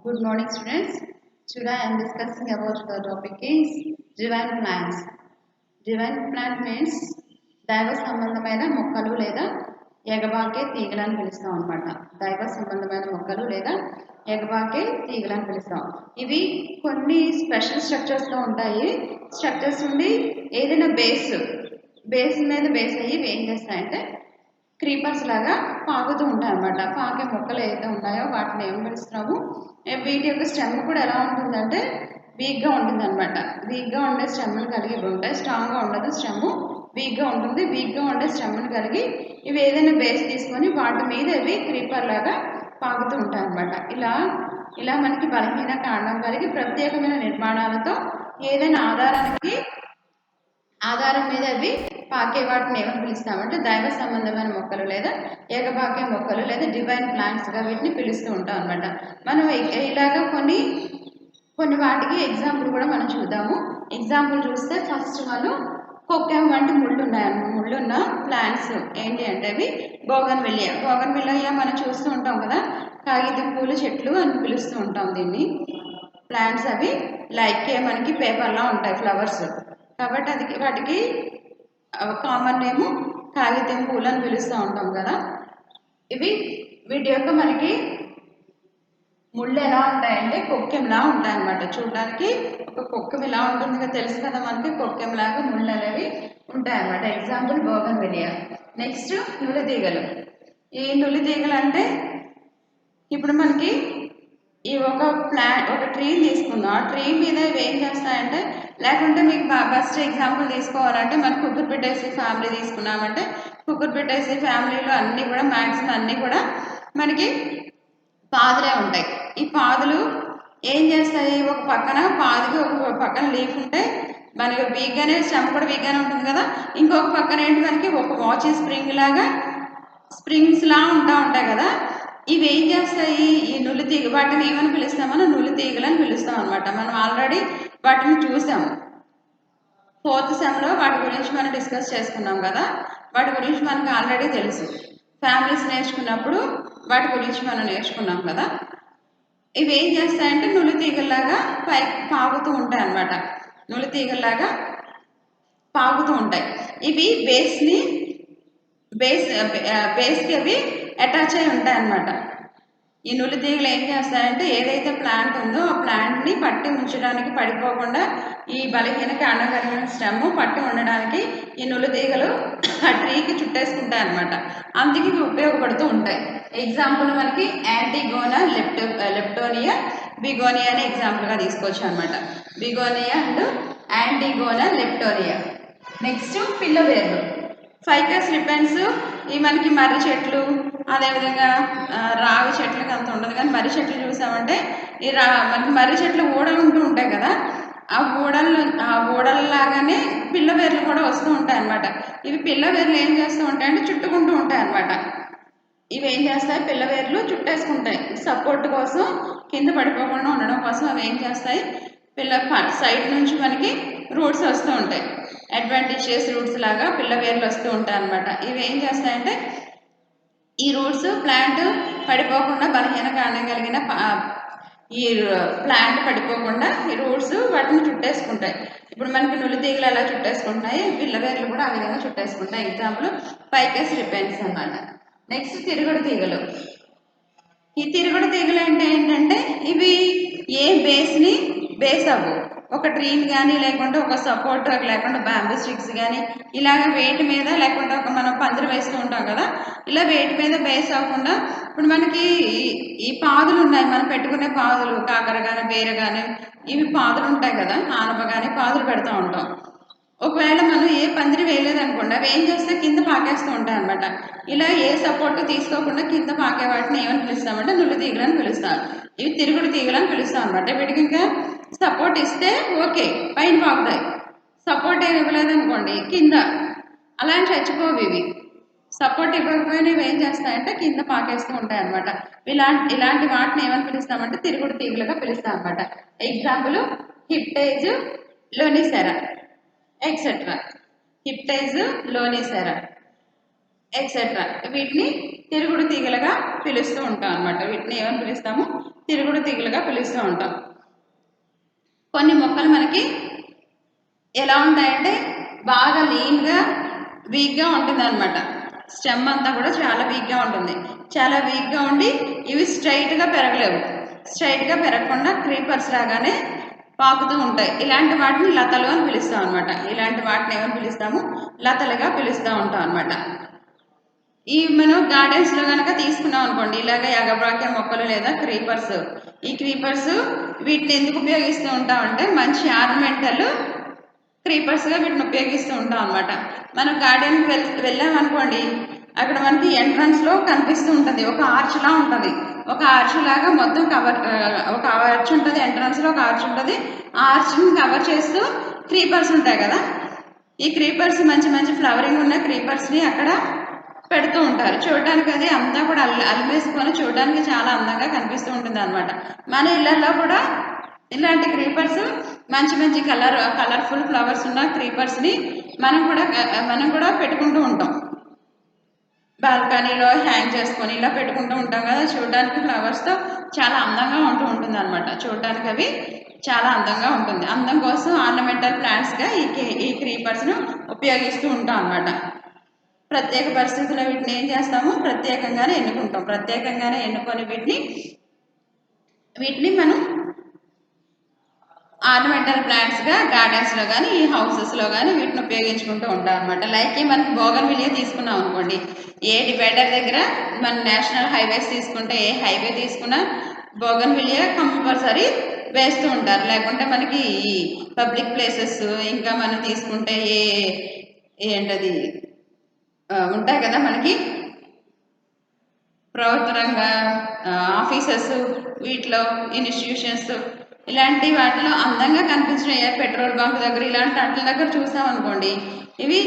Good morning, students. Today I am discussing about the topic is divine plants. Divine plant means దైవ సంబంధమైన మొక్కలు లేదా ఎగబాకే తీగలని పిలుస్తాం అన్నమాట. దైవ సంబంధమైన మొక్కలు లేదా ఎగబాకే తీగలని పిలుస్తాం. ఇవి కొన్ని స్పెషల్ స్ట్రక్చర్స్లో ఉంటాయి. స్ట్రక్చర్స్ నుండి ఏదైనా బేస్ మీద బేస్ అయ్యి ఇవి ఏం చేస్తాయంటే క్రీపర్స్ లాగా పాకుతూ ఉంటాయి అన్నమాట. పాకే మొక్కలు ఏదైతే ఉంటాయో వాటిని ఏం పిలుస్తున్నాము. వీటి యొక్క స్టెమ్ కూడా ఎలా ఉంటుందంటే వీక్గా ఉంటుంది అనమాట. వీక్గా ఉండే స్టెమ్లు కలిగి ఇవి ఉంటాయి. స్ట్రాంగ్గా ఉండదు స్టెమ్, వీక్గా ఉంటుంది. వీక్గా ఉండే స్టెమ్ను కలిగి ఇవి ఏదైనా బేస్ తీసుకొని వాటి మీద ఇవి క్రీపర్ లాగా పాకుతూ ఉంటాయి అన్నమాట. ఇలా మనకి బలహీన కాండం కలిగి ప్రత్యేకమైన నిర్మాణాలతో ఏదైనా ఆధారం మీద అవి పాకే వాటిని ఏమని పిలుస్తామంటే దైవ సంబంధమైన మొక్కలు లేదా ఏకపాకే మొక్కలు లేదా డివైన్ ప్లాంట్స్గా వీటిని పిలుస్తూ ఉంటాం అనమాట. మనం ఇలాగా కొన్ని వాటికి ఎగ్జాంపుల్ కూడా మనం చూద్దాము. ఎగ్జాంపుల్ చూస్తే ఫస్ట్ మనం కొక్కెం వంటి ముళ్ళున్న ప్లాంట్స్ ఏంటి అంటే అవి బోగన్విల్లియా మనం చూస్తూ ఉంటాం కదా. కాగితం పూల చెట్లు అని పిలుస్తూ ఉంటాం దీన్ని. ప్లాంట్స్ అవి లైక్ మనకి పేపర్లా ఉంటాయి ఫ్లవర్స్, కాబట్టి వాటికి కామన్ నేము కాగితం పూలు అని పిలుస్తూ ఉంటాం కదా. వీటి యొక్క మనకి ముళ్ళు ఎలా ఉంటాయంటే కొక్కెంలా ఉంటాయన్నమాట. చూడడానికి ఒక కొక్కెం ఇలా ఉంటుంది కదా, తెలుసు కదా మనకి కొక్కెంలాగా ముళ్ళు అనేవి ఉంటాయన్నమాట. Example bougainvillea. నెక్స్ట్ నులితీగలు. ఈ నులితీగలు అంటే ఇప్పుడు మనకి ఈ ఒక ట్రీని తీసుకుందాం. ఆ ట్రీ మీద ఇవి ఏం చేస్తాయంటే, లేకుంటే మీకు బెస్ట్ ఎగ్జాంపుల్ తీసుకోవాలంటే మనకి కుకుర్బిటేసి ఫ్యామిలీ తీసుకున్నామంటే కుకుర్బిటేసి ఫ్యామిలీలో అన్నీ కూడా మ్యాక్సిమం అన్నీ కూడా మనకి పాదులే ఉంటాయి. ఈ పాదులు ఏం చేస్తాయి, ఒక పక్కన పాదుకి ఒక పక్కన లీఫ్ ఉంటే మనకి వీగానే స్టెమ్ కూడా వీగానే ఉంటుంది కదా. ఇంకొక పక్కన ఏంటి మనకి ఒక వాచింగ్ స్ప్రింగ్స్ లా ఉంటాయి కదా. ఇవి ఏం చేస్తాయి, ఈ నులితీగ వాటిని ఏమని పిలుస్తామని నులితీగలు అని పిలుస్తాం అనమాట. మనం ఆల్రెడీ వాటిని చూసాము. 4th సెమ్లో వాటి గురించి మనం డిస్కస్ చేసుకున్నాం కదా. వాటి గురించి మనకు ఆల్రెడీ తెలుసు. ఫ్యామిలీస్ నేర్చుకున్నప్పుడు వాటి గురించి మనం నేర్చుకున్నాం కదా. ఇవి ఏం చేస్తాయంటే నులితీగల్లాగా పాగుతూ ఉంటాయి అన్నమాట. నులితీగల్లాగా పాగుతూ ఉంటాయి. ఇవి బేస్కి అవి అటాచ్ అయి ఉంటాయి అన్నమాట. ఈ నులితీగలు ఏం చేస్తాయంటే ఏదైతే ప్లాంట్ ఉందో ఆ ప్లాంట్ని పట్టి ఉంచడానికి, పడిపోకుండా ఈ బలహీన కాండం కలిగిన స్టెమ్ పట్టి ఉండడానికి ఈ నులితీగలు ఆ ట్రీకి చుట్టేసుకుంటాయి అన్నమాట. అందుకే ఇవి ఉపయోగపడుతూ ఉంటాయి. ఎగ్జాంపుల్ మనకి యాంటీగోనా లెప్టోనియా, బిగోనియా అనే ఎగ్జాంపుల్గా తీసుకోవచ్చు అనమాట. బిగోనియా అండ్ యాంటీగోనా లెప్టోనియా. నెక్స్ట్ పిల్లవేర్లు. Ficus repens. ఈ మనకి మర్రి చెట్లు, అదేవిధంగా రావి చెట్లకి అంత ఉండదు కానీ మర్రి చెట్లు చూసామంటే మనకి మర్రి చెట్లు ఊడలు ఉంటూ ఉంటాయి కదా. ఆ ఊడల్లాగానే పిల్లవేర్లు కూడా వస్తూ ఉంటాయి అన్నమాట. ఇవి పిల్లవేర్లు ఏం చేస్తూ ఉంటాయంటే చుట్టుకుంటూ ఉంటాయి అన్నమాట. ఇవి ఏం చేస్తాయి, పిల్లవేర్లు చుట్టేసుకుంటాయి. సపోర్ట్ కోసం, కింద పడిపోకుండా ఉండడం కోసం అవి ఏం చేస్తాయి, సైడ్ నుంచి మనకి రూట్స్ వస్తూ ఉంటాయి. అడ్వాంటేజియస్ రూట్స్ లాగా పిల్లవేర్లు వస్తూ ఉంటాయి అన్నమాట. ఇవి ఏం చేస్తాయంటే ఈ రూట్స్ ప్లాంట్ పడిపోకుండా, బలహీన కాండం కలిగిన ఈ ప్లాంట్ పడిపోకుండా ఈ రూట్స్ వాటిని చుట్టేసుకుంటాయి. ఇప్పుడు మనకి నులితీగలు ఎలా చుట్టేసుకుంటాయి, పిల్లవేర్లు కూడా ఆ విధంగా చుట్టేసుకుంటాయి. ఎగ్జాంపుల్ ఫైకస్ రిపెన్స్ అన్నమాట. నెక్స్ట్ తిరుగుడు తీగలు. ఈ తిరుగుడు తీగలు అంటే ఏంటంటే ఇవి ఏ బేస్ అవ్వవు. ఒక ట్రీని కానీ, లేకుంటే ఒక సపోర్ట్ లేకుండా బ్యాంబూ స్టిక్స్ కానీ ఇలాగ వేటి మీద, లేకుంటే ఒక మనం పందిరి వేస్తూ ఉంటాం కదా, ఇలా వేటి మీద బేస్ అవ్వకుండా ఇప్పుడు మనకి ఈ పాదులు ఉన్నాయి, మనం పెట్టుకునే పాదులు, కాకర కానీ బీర కానీ ఇవి పాదులు ఉంటాయి కదా, ఆనప కానీ పాదులు పెడతా ఉంటాం. ఒకవేళ మనం ఏ పందిరి వేయలేదు అనుకోండి, అవి ఏం చేస్తే కింద పాకేస్తూ ఉంటాయి అనమాట. ఇలా ఏ సపోర్ట్ తీసుకోకుండా కింద పాకే వాటిని ఏమని పిలుస్తామంటే నులితీగలు అని పిలుస్తాం. ఇవి తిరుగుడు తీగలు అని పిలుస్తాం అనమాట. వీటికి ఇంకా సపోర్ట్ ఇస్తే ఓకే పైన పాకుతాయి. సపోర్ట్ ఏమి ఇవ్వలేదు అనుకోండి కింద అలా చచ్చిపోవు. ఇవి సపోర్ట్ ఇవ్వకపోయినా ఇవి ఏం చేస్తాయంటే కింద పాకేస్తూ ఉంటాయి అనమాట. ఇలాంటి వాటిని ఏమని పిలుస్తామంటే తిరుగుడు తీగలుగా పిలుస్తాం అనమాట. Example hiptage, lonicera etcetera. Hiptage, lonicera etcetera వీటిని తిరుగుడు తీగలుగా పిలుస్తూ ఉంటాం అనమాట. వీటిని ఏమని పిలుస్తాము? తిరుగుడు తీగలుగా పిలుస్తూ ఉంటాం. కొన్ని మొక్కలు మనకి ఎలా ఉంటాయంటే బాగా లీన్గా వీక్గా ఉంటుంది అనమాట. స్టెమ్ అంతా కూడా చాలా వీక్గా ఉంటుంది. చాలా వీక్గా ఉండి ఇవి స్ట్రైట్గా పెరగలేవు. స్ట్రైట్గా పెరగకుండా క్రీపర్స్ లాగానే పాకుతూ ఉంటాయి. ఇలాంటి వాటిని లతలు అని పిలుస్తాం అనమాట. ఇలాంటి వాటిని ఏమని పిలుస్తాము? లతలుగా పిలుస్తూ ఉంటాం అనమాట. ఈ మనం గార్డెన్స్లో కనుక తీసుకున్నాం అనుకోండి, ఇలాగ ఎగబ్రాకే మొక్కలు లేదా క్రీపర్స్. ఈ క్రీపర్స్ వీటిని ఎందుకు ఉపయోగిస్తూ ఉంటామంటే మంచి ఆర్నమెంటల్ క్రీపర్స్గా వీటిని ఉపయోగిస్తూ ఉంటాం అనమాట. మనం గార్డెన్కి వెళ్ళామనుకోండి, అక్కడ మనకి ఎంట్రన్స్లో కనిపిస్తూ ఉంటుంది, ఒక ఆర్చ్లా ఉంటుంది. ఒక ఆర్చ్ లాగా మొత్తం ఒక ఆర్చ్ ఉంటుంది, ఎంట్రన్స్లో ఒక ఆర్చ్ ఉంటుంది. ఆ ఆర్చ్ని కవర్ చేస్తూ క్రీపర్స్ ఉంటాయి కదా. ఈ క్రీపర్స్ మంచి మంచి ఫ్లవరింగ్ ఉన్న క్రీపర్స్ని అక్కడ పెడుతూ ఉంటారు. చూడడానికి అది అంతా కూడా అలిమేసుకొని చూడడానికి చాలా అందంగా కనిపిస్తూ ఉంటుంది అనమాట. మన ఇళ్లలో కూడా ఇలాంటి క్రీపర్స్ మంచి మంచి కలర్ఫుల్ ఫ్లవర్స్ ఉన్న క్రీపర్స్ని మనం కూడా పెట్టుకుంటూ ఉంటాం. బాల్కనీలో హ్యాంగ్ చేసుకొని ఇలా పెట్టుకుంటూ ఉంటాం కదా. చూడడానికి ఫ్లవర్స్తో చాలా అందంగా ఉంటుంది అనమాట. చూడడానికి అవి చాలా అందంగా ఉంటుంది. అందం కోసం ఆర్నమెంటల్ ప్లాంట్స్గా ఈ క్రీపర్స్ను ఉపయోగిస్తూ ఉంటాం అనమాట. ప్రత్యేక పరిస్థితుల్లో వీటిని ఏం చేస్తాము? ప్రత్యేకంగానే ఎన్నుకుంటాం. ప్రత్యేకంగానే ఎన్నుకొని వీటిని మనం ఆర్నమెంటల్ ప్లాంట్స్గా గార్డెన్స్లో కానీ ఈ హౌసెస్లో కానీ వీటిని ఉపయోగించుకుంటూ ఉంటాం అనమాట. లైక్ మనకి బోగన్విలియా తీసుకున్నాం అనుకోండి, ఏ డివైడర్ దగ్గర మన నేషనల్ హైవేస్ తీసుకుంటే ఏ హైవే తీసుకున్నా బోగన్విలియా కంపల్సరీ వేస్తూ ఉంటారు. లేకుంటే మనకి ఈ పబ్లిక్ ప్లేసెస్ ఇంకా మనం తీసుకుంటే ఏంటది ఉంటాయి కదా మనకి ప్రభుత్వ రంగ ఆఫీసెస్, వీటిలో ఇన్స్టిట్యూషన్స్, ఇలాంటి వాటిలో అందంగా కనిపించిన పెట్రోల్ బంక్ దగ్గర ఇలాంటి వాటి దగ్గర చూసామనుకోండి, ఇవి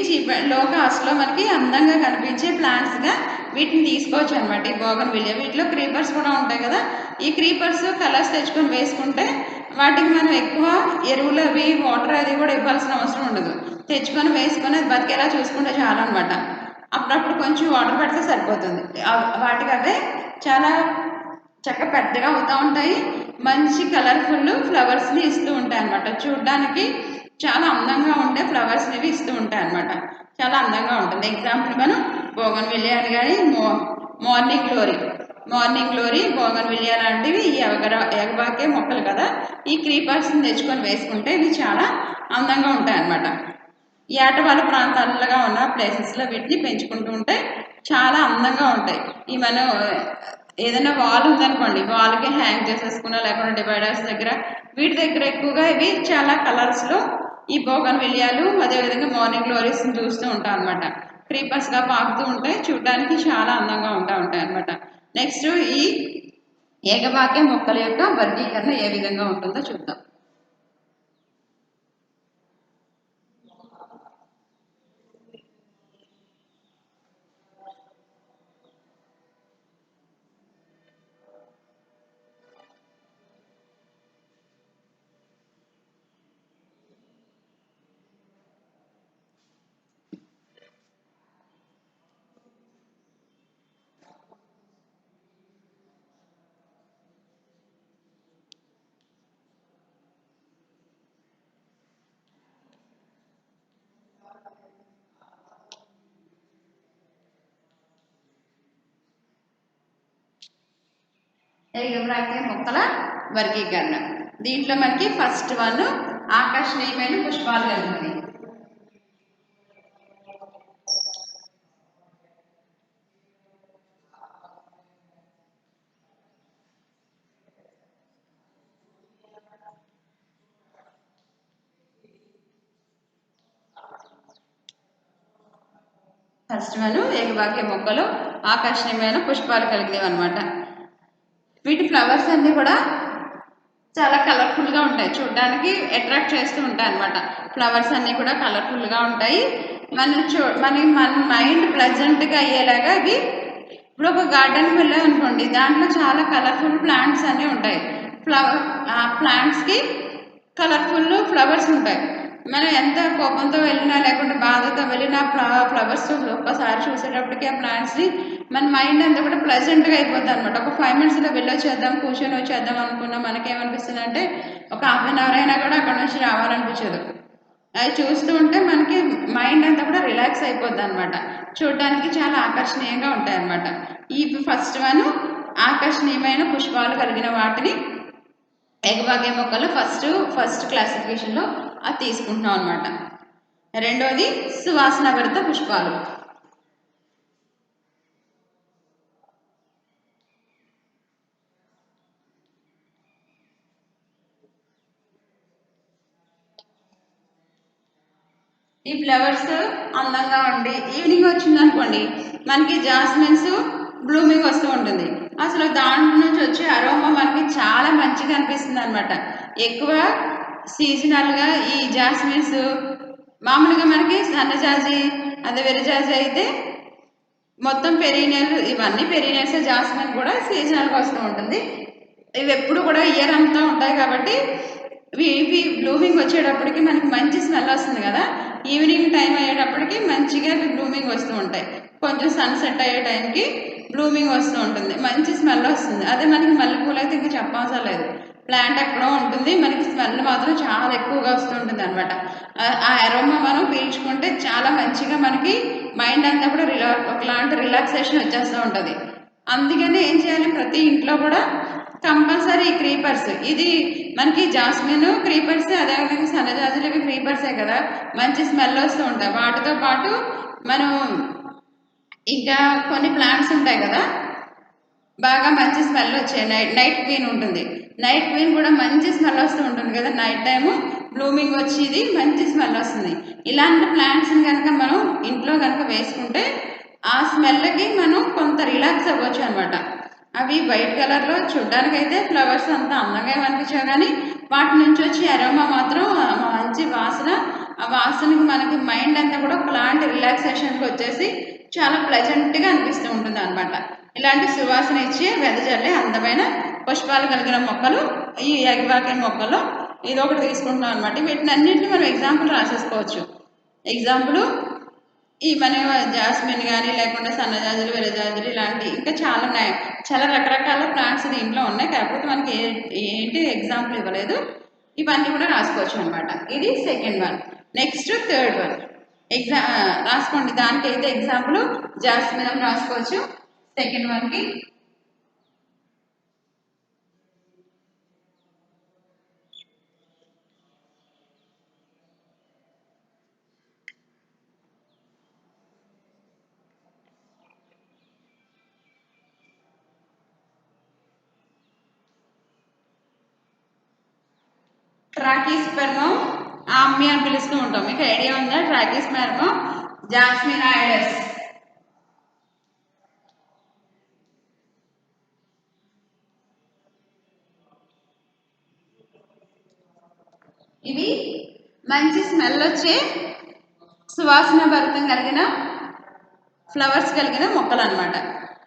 లో కాస్ట్లో మనకి అందంగా కనిపించే ప్లాంట్స్గా వీటిని తీసుకోవచ్చు అనమాట. ఈ బోగన్విలియా వీటిలో క్రీపర్స్ కూడా ఉంటాయి కదా. ఈ క్రీపర్స్ కలర్స్ తెచ్చుకొని వేసుకుంటే వాటికి మనం ఎక్కువ ఎరువులు అవి వాటర్ అది కూడా ఇవ్వాల్సిన అవసరం ఉండదు. తెచ్చుకొని వేసుకొని అది బతికేలా చూసుకుంటే చాలా అనమాట. అప్పుడప్పుడు కొంచెం వాటర్ పెడితే సరిపోతుంది. వాటికి అవే చాలా చక్కగా పెద్దగా అవుతూ ఉంటాయి. మంచి కలర్ఫుల్ ఫ్లవర్స్ని ఇస్తూ ఉంటాయి అనమాట. చూడడానికి చాలా అందంగా ఉండే ఫ్లవర్స్ని ఇస్తూ ఉంటాయి అనమాట. చాలా అందంగా ఉంటుంది. ఎగ్జాంపుల్ మనం బోగన్విలియా అని కానీ మార్నింగ్ గ్లోరీ బోగన్విలియా లాంటివి ఈ ఎగబాకే మొక్కలు కదా. ఈ క్రీపర్స్ని తెచ్చుకొని వేసుకుంటే ఇవి చాలా అందంగా ఉంటాయి అన్నమాట. ఏటవాళ్ళ ప్రాంతాలుగా ఉన్న ప్లేసెస్లో వీటిని పెంచుకుంటూ ఉంటే చాలా అందంగా ఉంటాయి. ఈ మనం ఏదైనా వాల్ ఉందనుకోండి, వాల్కి హ్యాంగ్ చేసేసుకున్నా లేకుండా డివైడర్స్ దగ్గర వీటి దగ్గర ఎక్కువగా ఇవి చాలా కలర్స్లో ఈ బోగన్విలియాలు అదేవిధంగా మార్నింగ్ గ్లోరీస్ని చూస్తూ ఉంటాం అనమాట. క్రీపర్స్గా పాకుతూ ఉంటాయి, చూడడానికి చాలా అందంగా ఉంటాయి అనమాట. నెక్స్ట్ ఈ ఏకవాక్య మొక్కల యొక్క వర్గీకరణ ఏ విధంగా ఉంటుందో చూద్దాం. ఏకవాక్య మొక్కల వర్గీకరణ. దీంట్లో మనకి ఫస్ట్ వన్ ఆకర్షణీయమైన పుష్పాలు కలిగింది. ఫస్ట్ వన్ ఏకవాక్య మొక్కలు ఆకర్షణీయమైన పుష్పాలు కలిగినవి అనమాట. వీటి ఫ్లవర్స్ అన్నీ కూడా చాలా కలర్ఫుల్గా ఉంటాయి, చూడడానికి అట్రాక్ట్ చేస్తూ ఉంటాయి అనమాట. ఫ్లవర్స్ అన్నీ కూడా కలర్ఫుల్గా ఉంటాయి. మన మైండ్ ప్లెజెంట్గా అయ్యేలాగా ఇవి. ఇప్పుడు ఒక గార్డెన్కి వెళ్ళామనుకోండి, దాంట్లో చాలా కలర్ఫుల్ ప్లాంట్స్ అన్నీ ఉంటాయి. ఆ ప్లాంట్స్కి కలర్ఫుల్ ఫ్లవర్స్ ఉంటాయి. మనం ఎంత కోపంతో వెళ్ళినా లేకుంటే బాధతో వెళ్ళినా ఫ్లవర్స్ ఒక్కసారి చూసేటప్పటికి ఆ ప్లాంట్స్ని మన మైండ్ అంతా కూడా ప్లెజెంట్గా అయిపోతుంది అనమాట. ఒక 5 మినిట్స్లో వెళ్ళొచ్చేద్దాం, కూర్చొని వచ్చేద్దాం అనుకున్నా మనకేమనిపిస్తుంది అంటే ఒక హాఫ్ అన్ అవర్ అయినా కూడా అక్కడ నుంచి రావాలనిపించదు. అది చూస్తూ ఉంటే మనకి మైండ్ అంతా కూడా రిలాక్స్ అయిపోద్ది అనమాట. చూడడానికి చాలా ఆకర్షణీయంగా ఉంటాయి అన్నమాట. ఈ ఫస్ట్ వన్ ఆకర్షణీయమైన పుష్పాలు కలిగిన వాటిని ఎగబాగే మొక్కలు ఫస్ట్ క్లాసిఫికేషన్లో అది తీసుకుంటున్నాం అనమాట. రెండోది సువాసనభరిత పుష్పాలు. ఈ ఫ్లవర్స్ అందంగా ఉండి ఈవినింగ్ వచ్చిందనుకోండి మనకి జాస్మిన్స్ బ్లూమింగ్ వస్తూ ఉంటుంది. అసలు దాంట్లో నుంచి వచ్చే అరోమా మనకి చాలా మంచిగా అనిపిస్తుంది అనమాట. ఎక్కువ సీజనల్గా ఈ జాస్మిన్స్ మామూలుగా మనకి సన్నజాజి అదే విరజాజి అయితే మొత్తం పెరీనియల్, ఇవన్నీ పెరీనియల్స్. జాస్మిన్ కూడా సీజనల్గా వస్తూ ఉంటుంది. ఇవి ఎప్పుడు కూడా ఇయర్ అంతా ఉంటాయి కాబట్టి ఇవి బ్లూమింగ్ వచ్చేటప్పటికి మనకి మంచి స్మెల్ వస్తుంది కదా. ఈవినింగ్ టైం అయ్యేటప్పటికి మంచిగా ఇవి బ్లూమింగ్ వస్తూ ఉంటాయి. కొంచెం సన్సెట్ అయ్యే టైంకి బ్లూమింగ్ వస్తూ ఉంటుంది, మంచి స్మెల్ వస్తుంది. అదే మనకి మల్లెపూలు అయితే ఇంకా చెప్పవసరం లేదు. ప్లాంట్ ఎక్కడో ఉంటుంది, మనకి స్మెల్ మాత్రం చాలా ఎక్కువగా వస్తూ ఉంటుంది అనమాట. ఆ అరోమా మనం పీల్చుకుంటే చాలా మంచిగా మనకి మైండ్ అంతా కూడా ఒకలాంటి రిలాక్సేషన్ వచ్చేస్తూ ఉంటుంది. అందుకని ఏం చేయాలి, ప్రతి ఇంట్లో కూడా కంపల్సరీ క్రీపర్స్, ఇది మనకి జాస్మిన్ క్రీపర్సే, అదేవిధంగా సన్నజాజులు ఇవి క్రీపర్సే కదా, మంచి స్మెల్ వస్తూ ఉంటాయి. వాటితో పాటు మనం ఇంకా కొన్ని ప్లాంట్స్ ఉంటాయి కదా బాగా మంచి స్మెల్ వచ్చాయి. నైట్ క్వీన్ ఉంటుంది. నైట్ క్వీన్ కూడా మంచి స్మెల్ వస్తూ ఉంటుంది కదా, నైట్ టైము బ్లూమింగ్ వచ్చేది మంచి స్మెల్ వస్తుంది. ఇలాంటి ప్లాంట్స్ని కనుక మనం ఇంట్లో కనుక వేసుకుంటే ఆ స్మెల్కి మనం కొంత రిలాక్స్ అవ్వచ్చు అనమాట. అవి వైట్ కలర్లో చూడడానికి అయితే ఫ్లవర్స్ అంతా అందంగా అనిపించాయి, కానీ వాటి నుంచి వచ్చి అరోమా మాత్రం మంచి వాసన. ఆ వాసనకి మనకి మైండ్ అంతా కూడా ఒకలాంటి రిలాక్సేషన్కి వచ్చేసి చాలా ప్లెజెంట్గా అనిపిస్తూ ఉంటుంది అనమాట. ఇలాంటి సువాసన ఇచ్చే వెదజల్లే అందమైన పుష్పాలు కలిగిన మొక్కలు ఈ ఎగబాకే మొక్కలు ఇది ఒకటి తీసుకుంటున్నాం అనమాట. వీటిని అన్నింటినీ మనం ఎగ్జాంపుల్ రాసేసుకోవచ్చు. ఎగ్జాంపుల్ ఈ మన జాస్మిన్ కానీ లేకుండా సన్నజాజులు, విరజాజులు ఇలాంటి ఇంకా చాలా ఉన్నాయి. చాలా రకరకాల ప్లాంట్స్ దీంట్లో ఉన్నాయి, కాకపోతే మనకి ఏంటి ఎగ్జాంపుల్ ఇవ్వలేదు. ఇవన్నీ కూడా రాసుకోవచ్చు అనమాట. ఇది second one. Next third one రాసుకోండి. దానికి అయితే ఎగ్జాంపుల్ జాస్మిన్ రాసుకోవచ్చు. సెకండ్ వన్కి ట్రాకిస్పెర్మం ఆమ్మి అని పిలుస్తూ ఉంటాం. మీకు ఐడియా ఉందా? ట్రాకిస్పెర్మం జాస్మిన్ ఐడస్. ఇవి మంచి స్మెల్ వచ్చే సువాసన భరితం కలిగిన ఫ్లవర్స్ కలిగిన మొక్కలు అనమాట.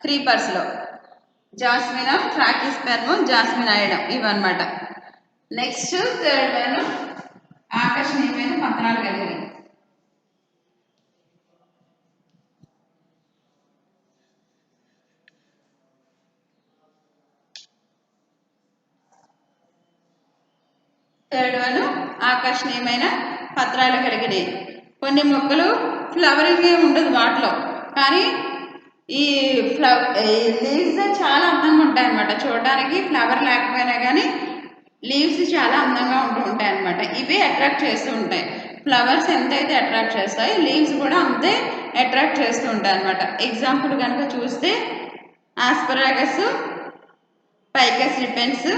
క్రీపర్స్లో జాస్మినం, ట్రాకిస్పెర్మం, జాస్మిన్ ఐడం ఇవన్నమాట. నెక్స్ట్ థర్డ్ వన్ ఆకర్షణీయమైన పత్రాలు కలిగినవి. థర్డ్ వన్ ఆకర్షణీయమైన పత్రాలు కలిగినవి. కొన్ని మొక్కలు ఫ్లవరింగ్ ఉండదు వాటిలో, కానీ ఈ లీవ్స్ చాలా అందంగా ఉంటాయి అన్నమాట. చూడడానికి ఫ్లవర్ లేకపోయినా కానీ లీవ్స్ చాలా అందంగా ఉంటూ ఉంటాయి అన్నమాట. ఇవే అట్రాక్ట్ చేస్తూ ఉంటాయి. ఫ్లవర్స్ ఎంతైతే అట్రాక్ట్ చేస్తాయో లీవ్స్ కూడా అంతే అట్రాక్ట్ చేస్తూ ఉంటాయి అన్నమాట. ఎగ్జాంపుల్ కనుక చూస్తే ఆస్పరాగస్, పైకస్ రిపెన్స్,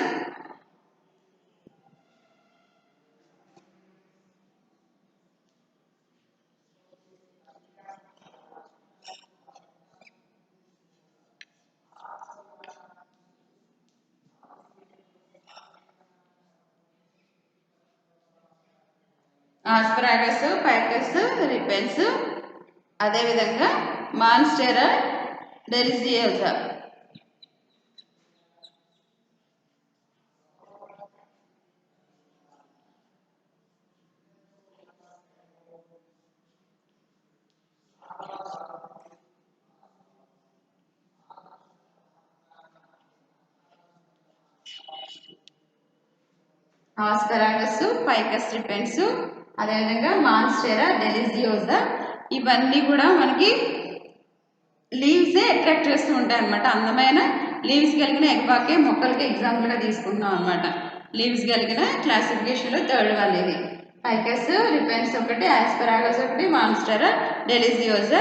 ఆస్పరాగస్, పైకస్ రిపెన్స్, అదేవిధంగా మాన్స్టెరా డెలిజియోసా. ఆస్పరాగస్, ఫైకస్ రిపెన్స్, అదేవిధంగా మాన్స్టెరా డెలిజియోసా, ఇవన్నీ కూడా మనకి లీవ్సే అట్రాక్ట్ చేస్తూ ఉంటాయి అనమాట. అందమైన లీవ్స్ కలిగిన ఎగ్బాకే మొక్కలకి ఎగ్జాంపుల్గా తీసుకుంటున్నాం అనమాట. లీవ్స్ కలిగిన క్లాసిఫికేషన్లో థర్డ్ వన్ ఇది. ఫైకస్ రిపెన్స్ ఒకటి, ఆస్పరాగస్ ఒకటి, మాన్స్టెరా డెలిజియోసా,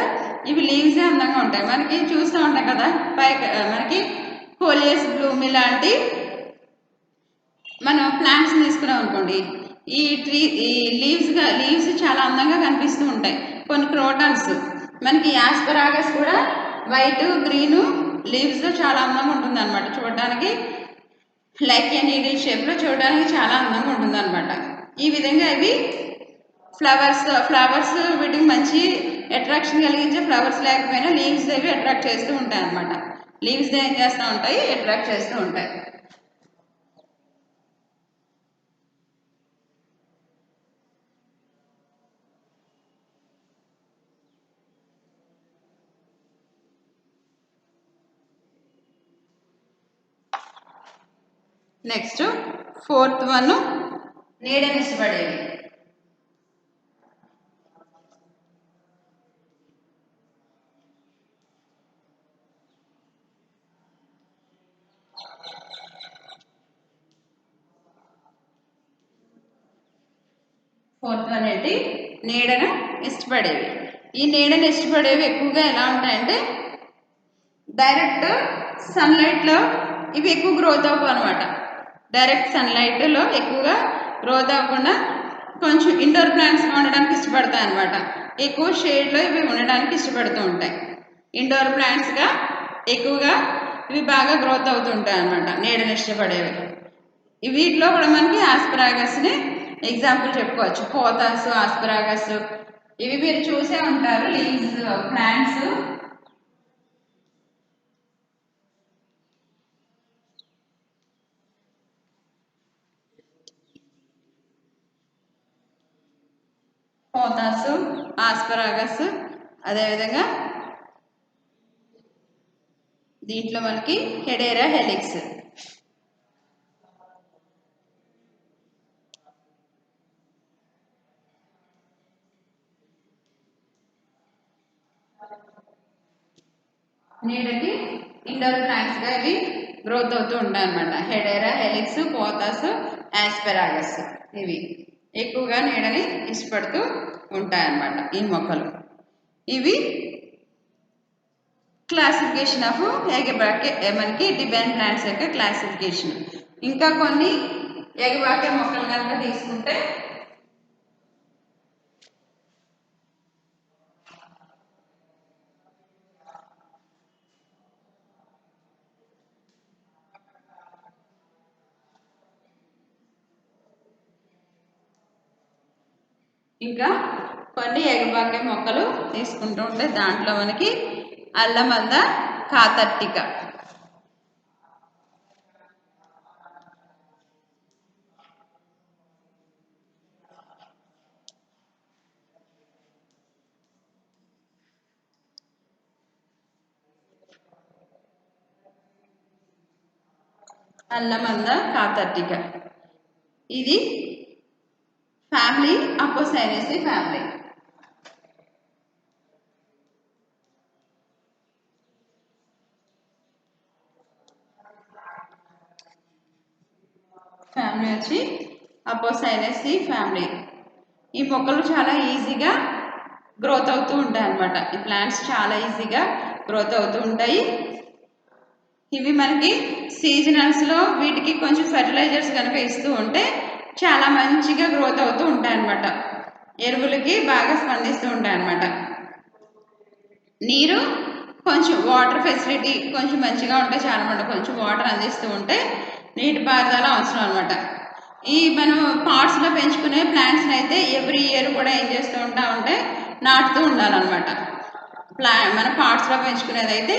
ఇవి లీవ్సే అందంగా ఉంటాయి. మనకి చూస్తూ ఉంటాం కదా మనకి కోలియస్ బ్లూమ్ ఇలాంటి మనం ప్లాంట్స్ తీసుకున్నాం అనుకోండి, ఈ లీవ్స్ చాలా అందంగా కనిపిస్తూ ఉంటాయి. కొన్ని క్రోటన్స్, మనకి యాస్పరాగస్ కూడా వైట్ గ్రీన్ లీవ్స్ చాలా అందంగా ఉంటుంది అనమాట. చూడడానికి లైక్ ఏ నీడిల్ షేప్లో చూడడానికి చాలా అందంగా ఉంటుంది అనమాట. ఈ విధంగా ఇవి ఫ్లవర్స్ వీటికి మంచి అట్రాక్షన్ కలిగించే ఫ్లవర్స్ లేకపోయినా లీవ్స్ అవి అట్రాక్ట్ చేస్తూ ఉంటాయి అనమాట. లీవ్స్ ఏం చేస్తూ ఉంటాయి, అట్రాక్ట్ చేస్తూ ఉంటాయి. నెక్స్ట్ ఫోర్త్ వన్ నీడని ఇష్టపడేవి. ఫోర్త్ వన్ ఏంటి, నీడను ఇష్టపడేవి. ఈ నీడను ఇష్టపడేవి ఎక్కువగా ఎలా ఉంటాయంటే డైరెక్ట్ సన్లైట్లో ఇవి ఎక్కువ గ్రోత్ అవ్వవు అనమాట. డైరెక్ట్ సన్లైట్లో ఎక్కువగా గ్రోత్ అవ్వకుండా కొంచెం ఇండోర్ ప్లాంట్స్గా ఉండడానికి ఇష్టపడతాయి అనమాట. ఎక్కువ షేడ్లో ఇవి ఉండడానికి ఇష్టపడుతూ ఉంటాయి. ఇండోర్ ప్లాంట్స్గా ఎక్కువగా ఇవి బాగా గ్రోత్ అవుతూ ఉంటాయి అనమాట, నీడను ఇష్టపడేవి. వీటిలో కూడా మనకి ఆస్పరాగస్ని ఎగ్జాంపుల్ చెప్పుకోవచ్చు. పోతాస్, ఆస్పరాగస్, ఇవి మీరు చూసే ఉంటారు లీవ్స్ ప్లాంట్స్. పోతాస్, ఆస్పరాగస్, అదేవిధంగా దీంట్లో మనకి హెడేరా హెలిక్స్. నీడకి ఇండోర్ ప్లాంట్స్గా ఇవి గ్రోత్ అవుతూ ఉంటాయి అన్నమాట. హెడేరా హెలిక్స్, పోతాస్, ఆస్పరాగస్ ఇవి ఎక్కువగా నీడని ఇష్టపడుతూ ఉంటాయన్నమాట ఈ మొక్కలు. ఇవి క్లాసిఫికేషన్ ఆఫ్ ఎగబాకే మనకి డిబెన్ ప్లాంట్స్ యొక్క క్లాసిఫికేషన్. ఇంకా కొన్ని ఎగబాకే మొక్కలు కనుక తీసుకుంటే ఇంకా కొన్ని ఎగబాకే మొక్కలు తీసుకుంటూ ఉంటే దాంట్లో మనకి అల్లమంద కాతర్టిక, అల్లమంద కాతర్టిక, ఇది ఫ్యామిలీ అపోసైనేసి ఫ్యామిలీ. ఫ్యామిలీ వచ్చి అపోసైనేసి ఫ్యామిలీ. ఈ మొక్కలు చాలా ఈజీగా గ్రోత్ అవుతూ ఉంటాయి అన్నమాట. ఈ ప్లాంట్స్ చాలా ఈజీగా గ్రోత్ అవుతూ ఉంటాయి. ఇవి మనకి సీజనల్స్లో వీటికి కొంచెం ఫెర్టిలైజర్స్ కనుక ఇస్తూ ఉంటే చాలా మంచిగా గ్రోత్ అవుతూ ఉంటాయి అన్నమాట. ఎరువులకి బాగా స్పందిస్తూ ఉంటాయి అన్నమాట. నీరు కొంచెం వాటర్ ఫెసిలిటీ కొంచెం మంచిగా ఉంటే చాలా అనమాట. కొంచెం వాటర్ అందిస్తూ ఉంటే నీటి పారుదల అవసరం అనమాట. ఈ మనం పాట్స్లో పెంచుకునే ప్లాంట్స్ని అయితే ఎవ్రీ ఇయర్ కూడా ఏం చేస్తూ ఉంటామంటే నాటుతూ ఉండాలన్నమాట. మన పాట్స్లో పెంచుకునేది అయితే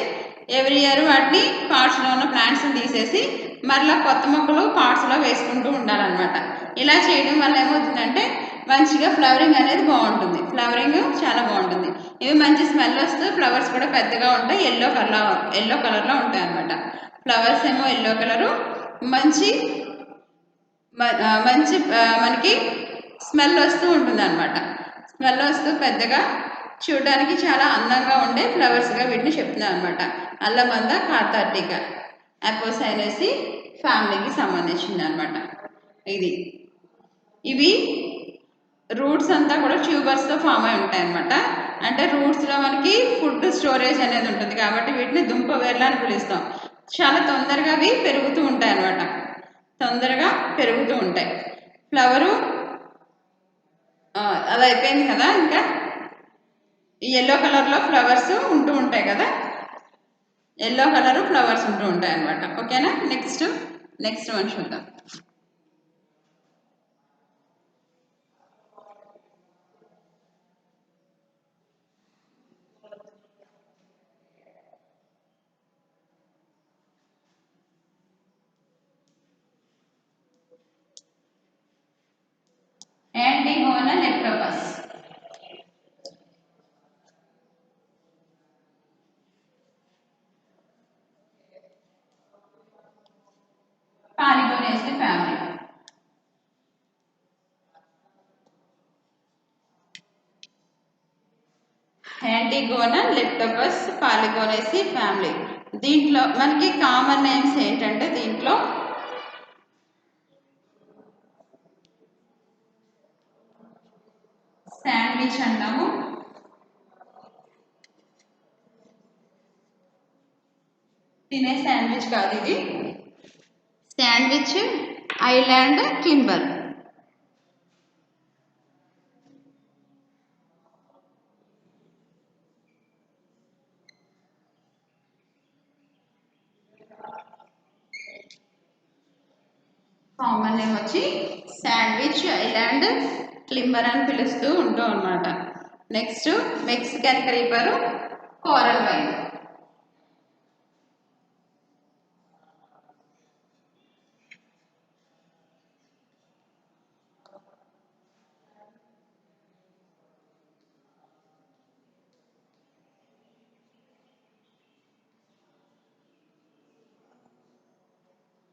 ఎవ్రీ ఇయర్ వాటిని పాట్స్లో ఉన్న ప్లాంట్స్ని తీసేసి మరలా కొత్త మొక్కలు పాట్స్లో వేసుకుంటూ ఉండాలన్నమాట. ఇలా చేయడం వల్ల ఏమవుతుందంటే మంచిగా ఫ్లవరింగ్ అనేది బాగుంటుంది. ఫ్లవరింగ్ చాలా బాగుంటుంది. ఇవి మంచి స్మెల్ వస్తూ ఫ్లవర్స్ కూడా పెద్దగా ఉంటాయి. ఎల్లో కలర్లో ఉంటాయి అన్నమాట. ఫ్లవర్స్ ఏమో ఎల్లో కలరు, మంచి మంచి మనకి స్మెల్ వస్తూ ఉంటుంది అనమాట. స్మెల్ వస్తూ పెద్దగా చూడడానికి చాలా అందంగా ఉండే ఫ్లవర్స్గా వీటిని చెప్తున్నాను అనమాట. అల్లమంద కార్తార్టికా అపోసైనేసి ఫ్యామిలీకి సంబంధించింది అనమాట. ఇవి రూట్స్ అంతా కూడా ట్యూబర్స్తో ఫామ్ అయి ఉంటాయి అనమాట. అంటే రూట్స్లో మనకి ఫుడ్ స్టోరేజ్ అనేది ఉంటుంది కాబట్టి వీటిని దుంప వేర్లు అని పిలుస్తాం. చాలా తొందరగా అవి పెరుగుతూ ఉంటాయి అనమాట. తొందరగా పెరుగుతూ ఉంటాయి. ఫ్లవరు అది అయిపోయింది కదా. ఇంకా ఎల్లో కలర్లో ఫ్లవర్స్ ఉంటూ ఉంటాయి కదా. ఎల్లో కలర్ ఫ్లవర్స్ ఉంటూ ఉంటాయి అనమాట. ఓకేనా. నెక్స్ట్ వన్ చూద్దాం. యాంటిగోనా లెప్టోపస్. పాలిగోనేసి ఫ్యామిలీ. యాంటిగోనా లెప్టోపస్ పాలిగోనేసి ఫ్యామిలీ. దీంట్లో మనకి కామన్ నేమ్స్ ఏంటంటే దీంట్లో శాండ్విచ్ అంటాము, తినే శాండ్విచ్ కాదు ఇది. Sandwich, island, climber. Common name వచ్చి శాండ్విచ్, ఐలాండ్, క్లింబర్ అని పిలుస్తూ ఉంటాం అనమాట. Next Mexican creeper, coral vine.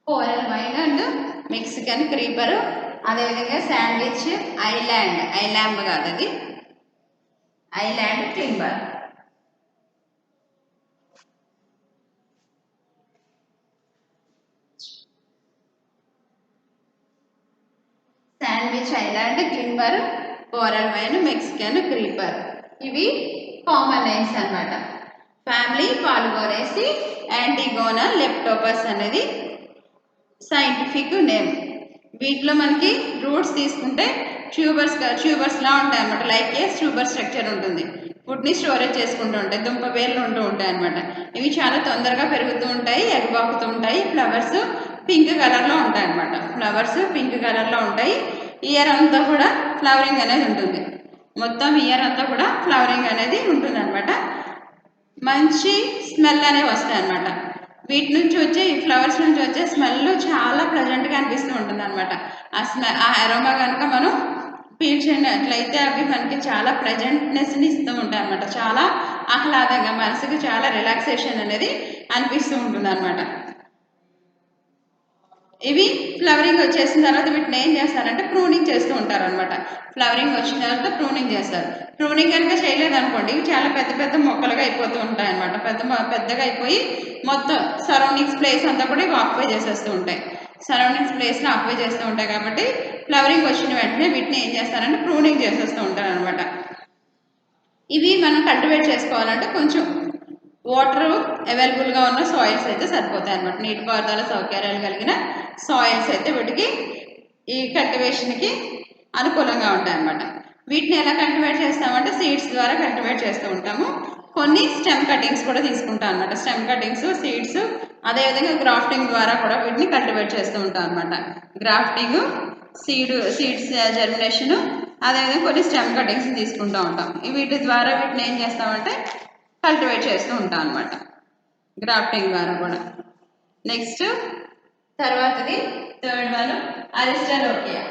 Coral vine and Mexican creeper. అదేవిధంగా శాండ్విచ్, ఐలాండ్ కాదు అది, island, climber. Sandwich, island, climber, coral vine, Mexican creeper. ఇవి కామన్ నేమ్స్ అనమాట. ఫ్యామిలీ పాల్గొనేసి యాంటిగోనా లెప్టోపస్ అనేది సైంటిఫిక్ నేమ్. వీటిలో మనకి రూట్స్ తీసుకుంటే ట్యూబర్స్లా ఉంటాయి అన్నమాట. లైక్ ఏ ట్యూబర్ స్ట్రక్చర్ ఉంటుంది. ఫుడ్ని స్టోరేజ్ చేసుకుంటూ ఉంటాయి. దుంప వేర్లు ఉంటూ ఉంటాయి అన్నమాట. ఇవి చాలా తొందరగా పెరుగుతూ ఉంటాయి, ఎగబాకుతూ ఉంటాయి. ఫ్లవర్స్ పింక్ కలర్లో ఉంటాయి అన్నమాట. ఫ్లవర్స్ పింక్ కలర్లో ఉంటాయి. ఇయర్ అంతా కూడా ఫ్లవరింగ్ అనేది ఉంటుంది. మొత్తం ఇయర్ అంతా కూడా ఫ్లవరింగ్ అనేది ఉంటుంది అనమాట. మంచి స్మెల్ అనేవి వస్తాయి అన్నమాట. వీటి నుంచి వచ్చే ఈ ఫ్లవర్స్ నుంచి వచ్చే స్మెల్ చాలా ప్లెజెంట్గా అనిపిస్తూ ఉంటుంది అనమాట. ఆ అరోమా కనుక మనం పీల్చినట్లయితే అవి మనకి చాలా ప్లెజెంట్నెస్ని ఇస్తూ ఉంటాయి అనమాట. చాలా ఆహ్లాదంగా మనసుకి చాలా రిలాక్సేషన్ అనేది అనిపిస్తూ ఉంటుంది అనమాట. ఇవి ఫ్లవరింగ్ వచ్చేసిన తర్వాత వీటిని ఏం చేస్తారంటే ప్రూనింగ్ చేస్తూ ఉంటారు అనమాట. ఫ్లవరింగ్ వచ్చిన తర్వాత ప్రూనింగ్ చేస్తారు. ప్రూనింగ్ కనుక చేయలేదనుకోండి ఇవి చాలా పెద్ద పెద్ద మొక్కలుగా అయిపోతూ ఉంటాయి అనమాట. పెద్దగా అయిపోయి మొత్తం సరౌండింగ్స్ ప్లేస్ అంతా కూడా ఇవి ఆక్యుపై చేసేస్తూ ఉంటాయి. సరౌండింగ్స్ ప్లేస్ని ఆక్యుపై చేస్తూ ఉంటాయి కాబట్టి ఫ్లవరింగ్ వచ్చిన వెంటనే వీటిని ఏం చేస్తారంటే ప్రూనింగ్ చేసేస్తూ ఉంటారు అనమాట. ఇవి మనం కల్టివేట్ చేసుకోవాలంటే కొంచెం వాటర్ అవైలబుల్గా ఉన్న సాయిల్స్ అయితే సరిపోతాయి అనమాట. నీటిపారుదల సౌకర్యాలు కలిగిన సాయిల్స్ అయితే వీటికి ఈ కల్టివేషన్కి అనుకూలంగా ఉంటాయి అన్నమాట. వీటిని ఎలా కల్టివేట్ చేస్తామంటే సీడ్స్ ద్వారా కల్టివేట్ చేస్తూ ఉంటాము. కొన్ని స్టెమ్ కటింగ్స్ కూడా తీసుకుంటాం అనమాట. స్టెమ్ కటింగ్స్, సీడ్స్, అదేవిధంగా గ్రాఫ్టింగ్ ద్వారా కూడా వీటిని కల్టివేట్ చేస్తూ ఉంటాం అనమాట. గ్రాఫ్టింగ్, సీడ్స్ జర్మినేషన్, అదేవిధంగా కొన్ని స్టెమ్ కటింగ్స్ తీసుకుంటూ ఉంటాం. వీటి ద్వారా వీటిని ఏం చేస్తామంటే కల్టివేట్ చేస్తూ ఉంటాం అనమాట. గ్రాఫ్టింగ్ ద్వారా కూడా. నెక్స్ట్ తర్వాతది థర్డ్ వన్ అరిస్టాలోకియా.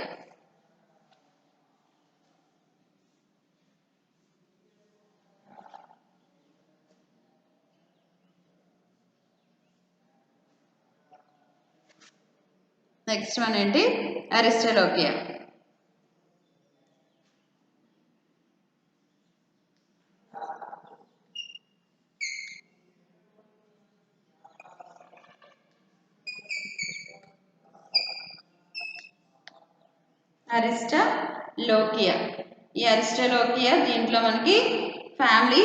నెక్స్ట్ వన్ ఏంటి? అరిస్టలోకియా. అరిస్టలోకియా. ఈ అరిస్టలోకియా దీంట్లో మనకి ఫ్యామిలీ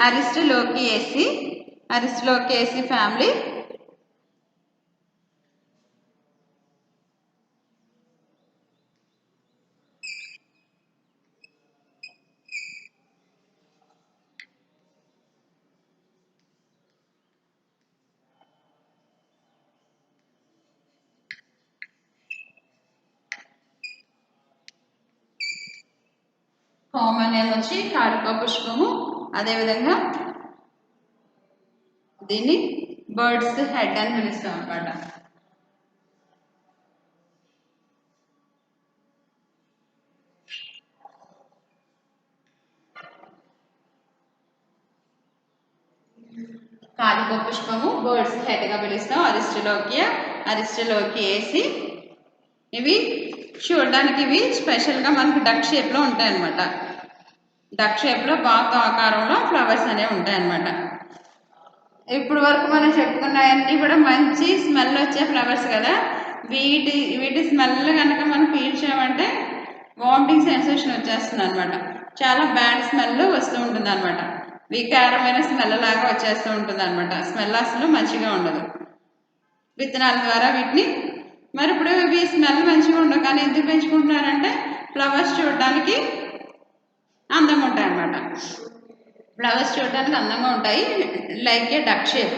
అరిస్టలోకియేసి. అరిస్టలోకియేసి ఫ్యామిలీ కామన్ నేమ్ వచ్చి కారికా పుష్పము. అదేవిధంగా దీన్ని బర్డ్స్ హెడ్ అని పిలుస్తాం అన్నమాట. కారికా పుష్పము బర్డ్స్ హెడ్గా పిలుస్తాం. అరిస్టలోకియా, అరిస్టలోకియేసి. ఇవి చూడడానికి ఇవి స్పెషల్గా మనకి డక్ షేప్లో ఉంటాయి అన్నమాట. డక్ షేప్లో బాత్ ఆకారంలో ఫ్లవర్స్ అనేవి ఉంటాయి అన్నమాట. ఇప్పుడు వరకు మనం చెప్పుకున్నాయన్నీ కూడా మంచి స్మెల్ వచ్చే ఫ్లవర్స్ కదా. వీటి స్మెల్ కనుక మనం పీల్చామంటే వామిటింగ్ సెన్సేషన్ వచ్చేస్తుంది అనమాట. చాలా బ్యాడ్ స్మెల్ వస్తూ ఉంటుంది అనమాట. వికారమైన స్మెల్ లాగా వచ్చేస్తూ ఉంటుంది అనమాట. స్మెల్ అసలు మంచిగా ఉండదు. విత్తనాల ద్వారా వీటిని మరి ఇప్పుడు ఇవి స్మెల్ మంచిగా ఉండవు, కానీ ఎందుకు పెంచుకుంటున్నారంటే ఫ్లవర్స్ చూడడానికి అందంగా ఉంటాయి అన్నమాట. ఫ్లవర్స్ చూడడానికి అందంగా ఉంటాయి. Like a duck shape.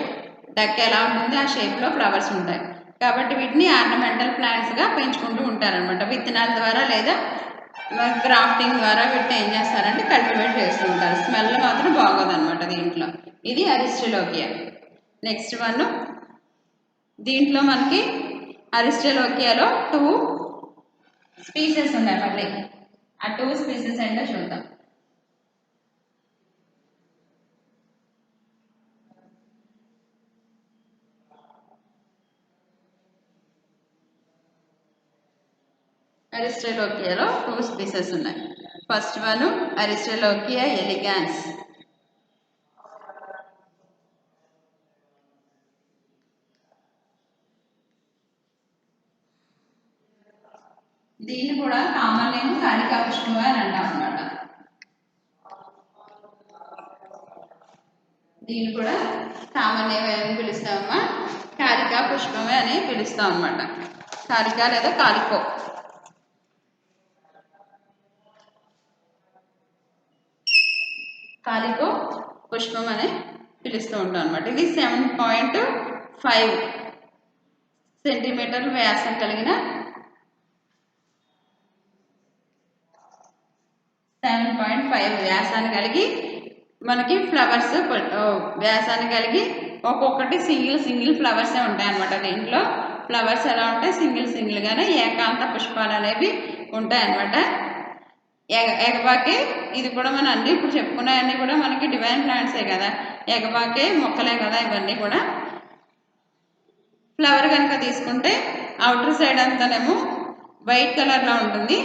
Duck ఎలా ఉంటుంది ఆ షేప్లో ఫ్లవర్స్ ఉంటాయి. కాబట్టి వీటిని ఆర్నమెంటల్ ప్లాంట్స్గా పెంచుకుంటూ ఉంటారనమాట. విత్తనాల ద్వారా లేదా గ్రాఫ్టింగ్ ద్వారా వీటిని ఏం చేస్తారంటే కల్టివేట్ చేస్తూ ఉంటారు. స్మెల్ మాత్రం బాగోదన్నమాట దీంట్లో. ఇది అరిస్టలోకియా. నెక్స్ట్ వన్, దీంట్లో మనకి అరిస్టలోకియాలో 2 స్పీసెస్ ఉన్నాయి. మళ్ళీ ఆ 2 స్పీసెస్ ఏంటో చూద్దాం. అరిస్టలోకియాలో 2 స్పీసెస్ ఉన్నాయి. First one aristolochia elegans. దీన్ని కూడా కామన్ నేమ్ కారికా పుష్పము అని అంటాం అన్నమాట. దీన్ని కూడా కామన్ నేమ్ ఏమని పిలుస్తామమ్మా? కారికా పుష్పమే అని పిలుస్తాం అన్నమాట. కారికా లేదా కాలికో. కాలికో పుష్పం అని పిలుస్తూ ఉంటాం అనమాట. ఇది 7.5 సెంటీమీటర్ల వ్యాసం కలిగిన 7.5 వ్యాసాన్ని కలిగి మనకి ఫ్లవర్స్ వ్యాసాన్ని కలిగి ఒక్కొక్కటి సింగిల్ ఫ్లవర్సే ఉంటాయి అన్నమాట. దీంట్లో ఫ్లవర్స్ ఎలా ఉంటాయి? సింగిల్గానే ఏకాంత పుష్పాలు అనేవి ఉంటాయి అన్నమాట. ఎగబాకే ఇది కూడా మన అన్ని ఇప్పుడు చెప్పుకున్నాయన్నీ కూడా మనకి డివైన్ ప్లాంట్సే కదా. ఎగబాకే మొక్కలే కదా ఇవన్నీ కూడా. ఫ్లవర్ కనుక తీసుకుంటే అవుటర్ సైడ్ అంతానేమో వైట్ కలర్లో ఉంటుంది,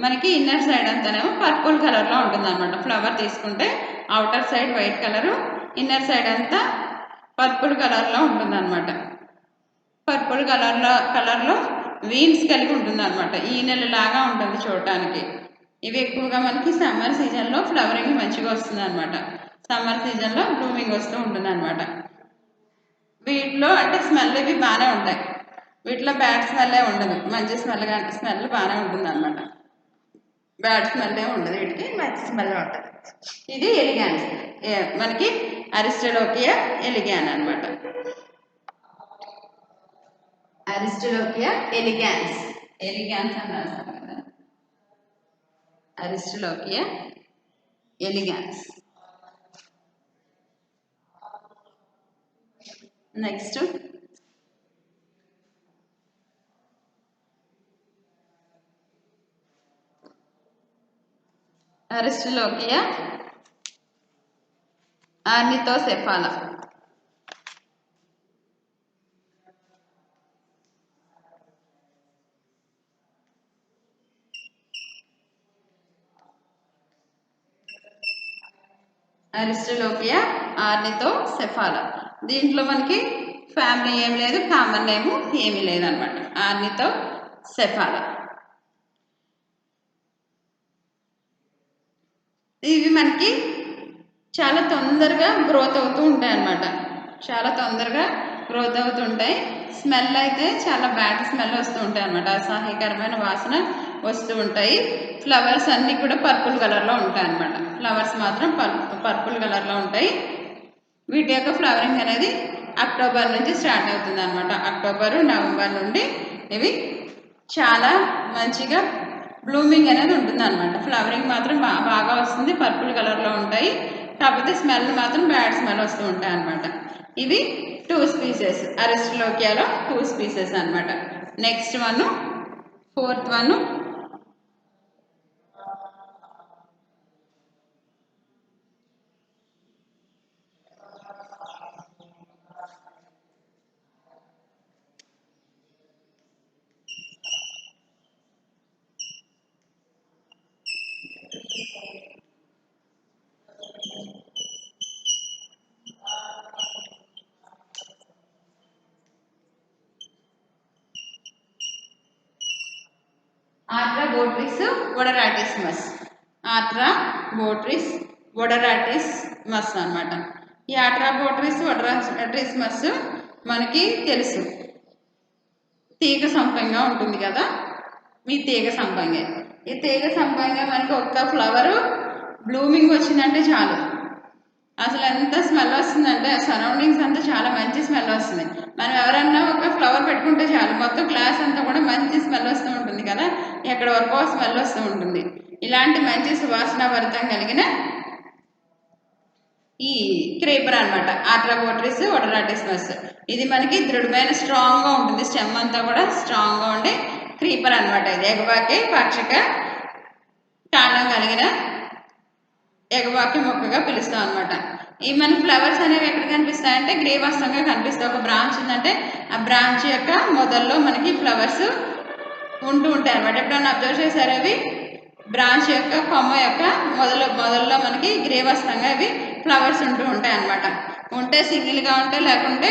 మనకి ఇన్నర్ సైడ్ అంతానేమో పర్పుల్ కలర్లో ఉంటుంది అనమాట. ఫ్లవర్ తీసుకుంటే outer side white colour, inner side అంతా పర్పుల్ కలర్లో ఉంటుంది అనమాట. పర్పుల్ కలర్లో వీన్స్ కలిగి ఉంటుంది అనమాట. ఈనెలలాగా ఉంటుంది చూడటానికి. ఇవి ఎక్కువగా మనకి సమ్మర్ సీజన్లో ఫ్లవరింగ్ మంచిగా వస్తుంది అనమాట. సమ్మర్ సీజన్లో బ్లూమింగ్ వస్తూ ఉంటుంది అనమాట. వీటిలో అంటే స్మెల్ ఇవి బాగానే ఉంటాయి. వీటిలో బ్యాడ్ స్మెల్లే ఉండదు, మంచి స్మెల్ బాగానే ఉంటుంది అనమాట. బ్యాడ్ స్మెల్ ఉండదు, వీటికి మంచి స్మెల్ ఉంటుంది. ఇది ఎలిగాన్స్, మనకి అరిస్టలోకియా ఎలిగాన్ అనమాట. అరిస్టలోకియా ఎలిగాన్స్ అన్నారు కదా. అరిస్టలోకియా ఎలిగాన్స్. నెక్స్ట్ అరిస్టలోకియా ఆర్నిథోసెఫాలా. అరిస్టలోకియా ఆర్నితోసెఫాలా. దీంట్లో మనకి ఫ్యామిలీ ఏమి లేదు, కామన్ నేము ఏమీ లేదనమాట. ఆర్నితోసెఫాలా. ఇవి మనకి చాలా తొందరగా గ్రోత్ అవుతూ ఉంటాయి అన్నమాట. చాలా తొందరగా గ్రోత్ అవుతుంటాయి. స్మెల్ అయితే చాలా బ్యాడ్ స్మెల్ వస్తూ ఉంటాయి అన్నమాట. అసహ్యకరమైన వాసన వస్తూ ఉంటాయి. ఫ్లవర్స్ అన్నీ కూడా పర్పుల్ కలర్లో ఉంటాయి అన్నమాట. ఫ్లవర్స్ మాత్రం పర్పుల్ కలర్లో ఉంటాయి. వీటి యొక్క ఫ్లవరింగ్ అనేది అక్టోబర్ నుంచి స్టార్ట్ అవుతుంది అన్నమాట. అక్టోబర్ నవంబర్ నుండి ఇవి చాలా మంచిగా బ్లూమింగ్ అనేది ఉంటుంది అన్నమాట. ఫ్లవరింగ్ మాత్రం బాగా వస్తుంది, పర్పుల్ కలర్లో ఉంటాయి. కాకపోతే స్మెల్ మాత్రం బ్యాడ్ స్మెల్ వస్తూ ఉంటాయి అన్నమాట. ఇవి 2 స్పీసెస్, అరిస్టలోకియాలో 2 స్పీసెస్ అన్నమాట. Next one, 4th one artabotrys odoratissimus. Artabotrys odoratissimus అన్నమాట. ఈ ఆర్ట్రాబోట్రిస్ వొడరాటిస్మస్ మనకి తెలుసు, తీగ సంపంగా ఉంటుంది కదా. ఈ తీగ సంపంగే, ఈ తీగ సంపంగా మనకి ఒక్క ఫ్లవరు బ్లూమింగ్ వచ్చిందంటే చాలు, అసలు ఎంత స్మెల్ వస్తుందంటే సరౌండింగ్స్ అంతా చాలా మంచి స్మెల్ వస్తుంది. మనం ఎవరన్నా ఒక ఫ్లవర్ పెట్టుకుంటే చాలు, మొత్తం క్లాస్ అంతా కూడా మంచి స్మెల్ వస్తూ ఉంటుంది కదా, ఎక్కడ వరకు స్మెల్ వస్తూ ఉంటుంది. ఇలాంటి మంచి సువాసనాభరితం కలిగిన ఈ క్రీపర్ అనమాట ఆర్ట్రాబోట్రిస్ వొడరాటిస్మస్. ఇది మనకి దృఢమైన స్ట్రాంగ్గా ఉంటుంది, స్టెమ్ అంతా కూడా స్ట్రాంగ్గా ఉండే క్రీపర్ అనమాట. ఇది ఎగబాకే పాక్షిక కాండం కలిగిన ఎగబాకి మొక్కగా పిలుస్తాం అనమాట. ఈ మన ఫ్లవర్స్ అనేవి ఎక్కడ కనిపిస్తాయంటే గ్రీవాస్తంగా కనిపిస్తాయి. ఒక బ్రాంచ్ ఉందంటే ఆ బ్రాంచ్ యొక్క మొదల్లో మనకి ఫ్లవర్స్ ఉంటూ ఉంటాయి అనమాట. ఎప్పుడన్నా అబ్జర్వ్ చేశారు? అవి బ్రాంచ్ యొక్క కొమ్మ యొక్క మొదల్లో మనకి గ్రీవాస్తంగా ఇవి ఫ్లవర్స్ ఉంటూ ఉంటాయి అన్నమాట. ఉంటే సింగిల్గా ఉంటాయి, లేకుంటే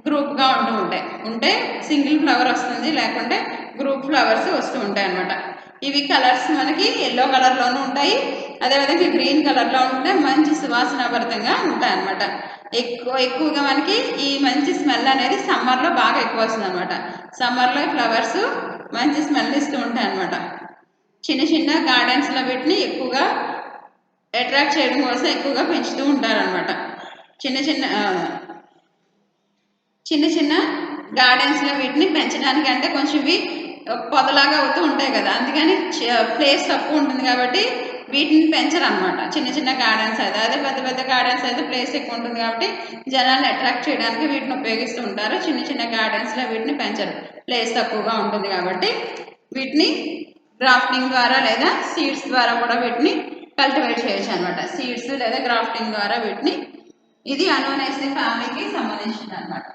గ్రూప్గా ఉంటూ ఉంటాయి. ఉంటే సింగిల్ ఫ్లవర్ వస్తుంది, లేకుంటే గ్రూప్ ఫ్లవర్స్ వస్తూ ఉంటాయి అన్నమాట. ఇవి కలర్స్ మనకి ఎల్లో కలర్లోనూ ఉంటాయి, అదేవిధంగా గ్రీన్ కలర్లో ఉంటాయి. మంచి సువాసనాభరితంగా ఉంటాయి అన్నమాట. ఎక్కువగా మనకి ఈ మంచి స్మెల్ అనేది సమ్మర్లో బాగా ఎక్కువ వస్తుంది అనమాట. సమ్మర్లో ఫ్లవర్స్ మంచి స్మెల్ ఇస్తూ ఉంటాయి అన్నమాట. చిన్న చిన్న గార్డెన్స్లో వీటిని ఎక్కువగా అట్రాక్ట్ చేయడం కోసం ఎక్కువగా పెంచుతూ ఉంటారనమాట. చిన్న చిన్న గార్డెన్స్లో వీటిని పెంచడానికి అంటే కొంచెం ఇవి పొదలాగా అవుతూ ఉంటాయి కదా, అందుకని ప్లేస్ తక్కువ ఉంటుంది కాబట్టి వీటిని పెంచరు అనమాట. చిన్న గార్డెన్స్ అయితే, అదే పెద్ద పెద్ద గార్డెన్స్ అయితే ప్లేస్ ఎక్కువ ఉంటుంది కాబట్టి జనాలను అట్రాక్ట్ చేయడానికి వీటిని ఉపయోగిస్తూ ఉంటారు. చిన్న గార్డెన్స్లో వీటిని పెంచరు, ప్లేస్ తక్కువగా ఉంటుంది కాబట్టి. వీటిని గ్రాఫ్టింగ్ ద్వారా లేదా సీడ్స్ ద్వారా కూడా వీటిని కల్టివేట్ చేయొచ్చు అనమాట. సీడ్స్ లేదా గ్రాఫ్టింగ్ ద్వారా వీటిని, ఇది అనోనేసి ఫ్యామిలీకి సంబంధించింది అనమాట.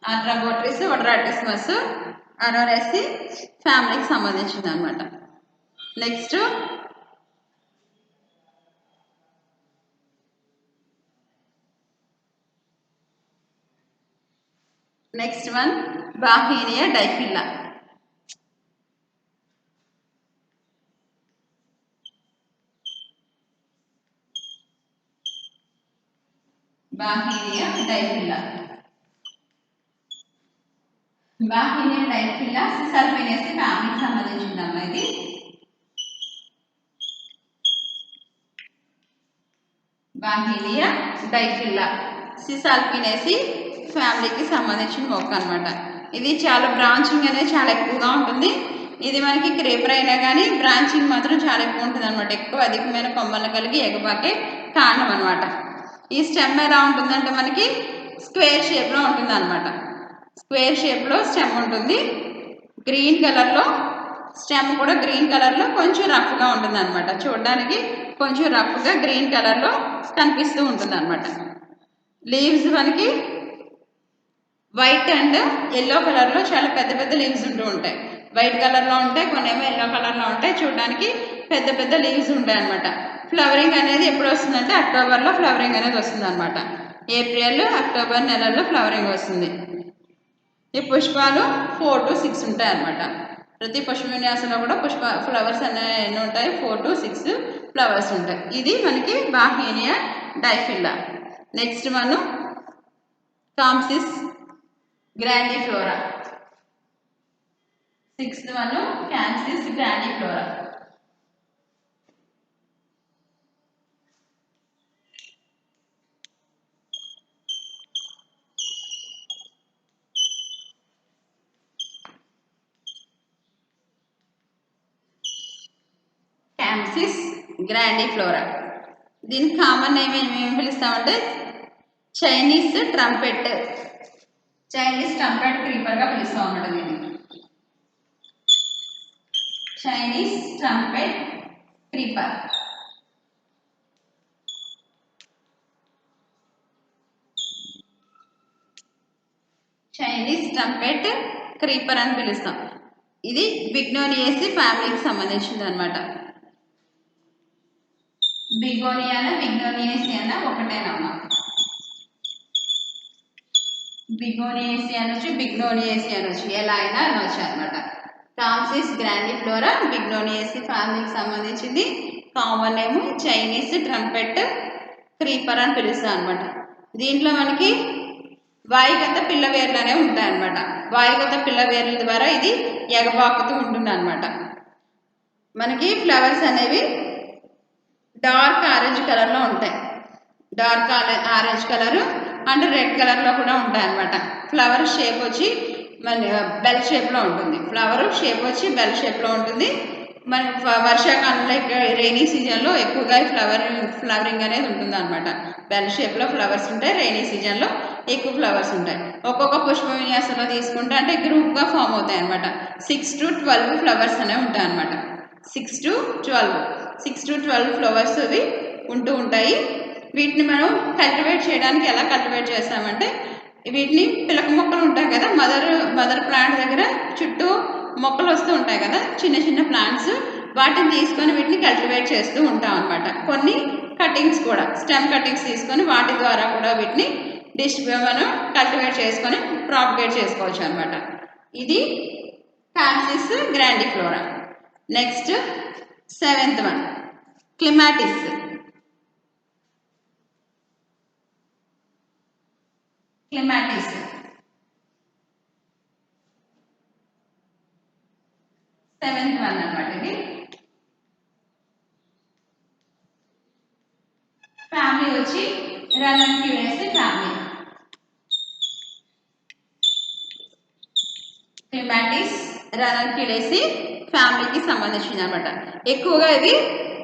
ఆర్ట్రాబోట్రిస్ వొడరాటిస్మస్ అనోనేసి ఫ్యామిలీకి సంబంధించింది అనమాట. Next one బాహీనియా డైఫిల్లా. బాహీనియా డైఫిల్లా. బాహీనియా డైఫిల్లా సిసల్పినేసి ఫ్యామిలీకి సంబంధించిందమ్మా. ఇది బాహీనియా డైఫిల్లా సిసల్పినేసి ఫ్యామిలీకి సంబంధించిన మొక్క అనమాట. ఇది చాలా బ్రాంచింగ్ అనేది చాలా ఎక్కువగా ఉంటుంది. ఇది మనకి క్రీపర్ అయినా కానీ బ్రాంచింగ్ మాత్రం చాలా ఎక్కువ ఉంటుంది అనమాట. ఎక్కువ అధికమైన కొమ్మలు కలిగి ఎగబాకే కాండం అనమాట. ఈ స్టెమ్ ఎలా ఉంటుందంటే మనకి స్క్వేర్ షేప్లో ఉంటుంది అనమాట. స్క్వేర్ షేప్లో స్టెమ్ ఉంటుంది. గ్రీన్ కలర్లో స్టెమ్ కూడా గ్రీన్ కలర్లో కొంచెం రఫ్గా ఉంటుంది అనమాట. చూడడానికి కొంచెం రఫ్గా గ్రీన్ కలర్లో కనిపిస్తూ ఉంటుంది అనమాట. లీవ్స్ మనకి వైట్ అండ్ ఎల్లో కలర్లో చాలా పెద్ద పెద్ద లీవ్స్ ఉంటూ ఉంటాయి. వైట్ కలర్లో ఉంటాయి, కొన్ని ఏమో ఎల్లో కలర్లో ఉంటాయి. చూడడానికి పెద్ద పెద్ద లీవ్స్ ఉంటాయి అనమాట. ఫ్లవరింగ్ అనేది ఎప్పుడు వస్తుందంటే అక్టోబర్లో ఫ్లవరింగ్ అనేది వస్తుంది అనమాట. ఏప్రిల్ అక్టోబర్ నెలల్లో ఫ్లవరింగ్ వస్తుంది. ఈ పుష్పాలు 4 to 6 ఉంటాయి అన్నమాట. ప్రతి పుష్ప విన్యాసంలో కూడా ఫ్లవర్స్ అనేవి ఎన్ని ఉంటాయి? 4 to 6 ఫ్లవర్స్ ఉంటాయి. ఇది మనకి బాహ్యేనియా డైఫిల్లా. నెక్స్ట్ మనం campsis grandiflora. 6th one campsis grandiflora. Campsis grandiflora. దీని కామన్ నేమ్ ఏమేమి పిలుస్తామంటే చైనీస్ ట్రంపెట్ క్రీపర్గా పిలుస్తాం అన్నమాట. దీన్ని Chinese trumpet creeper. Chinese trumpet creeper అని పిలుస్తాం. ఇది బిగ్నోనియేసి ఫ్యామిలీకి సంబంధించింది అనమాట. బిగోనియానా బిగ్నోనియేసియానా ఒకటేనమ్మా. బిగోనియేసి అనొచ్చు, బిగ్నోనియేసి అనొచ్చు, ఎలా అయినా అనొచ్చు అనమాట. కాంప్సిస్ గ్రాండిఫ్లోరా బిగ్నోనియేసి ఫ్యామిలీకి సంబంధించింది. Common name Chinese trumpet creeper అని పిలుస్తాం అనమాట. దీంట్లో మనకి వాయుగత పిల్ల వేర్లు అనేవి ఉంటాయి అనమాట. వాయుగత పిల్ల వేర్ల ద్వారా ఇది ఎగబాకుతూ ఉంటుంది అనమాట. మనకి ఫ్లవర్స్ అనేవి డార్క్ ఆరెంజ్ కలర్లో ఉంటాయి. Dark orange colour and red కలర్లో కూడా ఉంటాయి అన్నమాట. ఫ్లవర్ షేప్ వచ్చి మన బెల్ షేప్లో ఉంటుంది. ఫ్లవర్ షేప్ వచ్చి బెల్ షేప్లో ఉంటుంది. మన వర్షాకాలంలో రెయినీ సీజన్లో ఎక్కువగా ఫ్లవరింగ్ అనేది ఉంటుంది అనమాట. బెల్ షేప్లో ఫ్లవర్స్ ఉంటాయి. రెయినీ సీజన్లో ఎక్కువ ఫ్లవర్స్ ఉంటాయి. ఒక్కొక్క పుష్ప విన్యాసంలో తీసుకుంటే అంటే గ్రూప్గా ఫామ్ అవుతాయి అనమాట. 6 to 12 ఫ్లవర్స్ అనేవి ఉంటాయి అనమాట. 6 to 12 ఫ్లవర్స్ అవి ఉంటూ ఉంటాయి. వీటిని మనం కల్టివేట్ చేయడానికి ఎలా కల్టివేట్ చేస్తామంటే వీటిని పిలక మొక్కలు ఉంటాయి కదా, మదర్ ప్లాంట్ దగ్గర చుట్టూ మొక్కలు వస్తూ ఉంటాయి కదా, చిన్న చిన్న ప్లాంట్స్. వాటిని తీసుకొని వీటిని కల్టివేట్ చేస్తూ ఉంటాం అనమాట. కొన్ని కటింగ్స్ కూడా స్టెమ్ కటింగ్స్ తీసుకొని వాటి ద్వారా కూడా వీటిని మనం కల్టివేట్ చేసుకొని ప్రాపగేట్ చేసుకోవచ్చు అనమాట. ఇది campsis grandiflora. Next 7th one clematis. Clematis 7th one అన్నమాట. ఇది ఫ్యామిలీ వచ్చి రనన్క్యులేసి ఫ్యామిలీ. క్లిమాటిస్ రనన్క్యులేసి ఫ్యామిలీకి సంబంధించింది అనమాట. ఎక్కువగా ఇది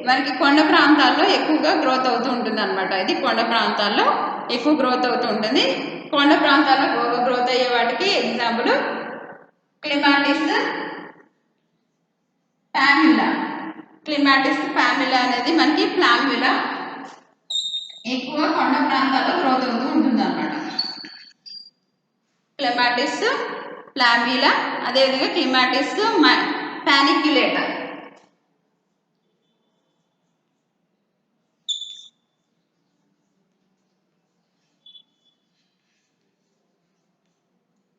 మనకి కొండ ప్రాంతాల్లో ఎక్కువగా గ్రోత్ అవుతూ ఉంటుంది అనమాట. ఇది కొండ ప్రాంతాల్లో ఎక్కువ గ్రోత్ అవుతూ ఉంటుంది. కొండ ప్రాంతాల్లో గ్రోత్ అయ్యే వాటికి ఎగ్జాంపుల్ క్లిమాటిస్ ప్యామ్యులా. క్లిమాటిస్ ప్యామ్యులా అనేది మనకి ప్లామ్యులా ఎక్కువ కొండ ప్రాంతాల్లో గ్రోత్ అవుతూ ఉంటుంది అనమాట. క్లిమాటిస్ ప్లామ్యులా, అదేవిధంగా క్లిమాటిస్ పానిక్యులేటా.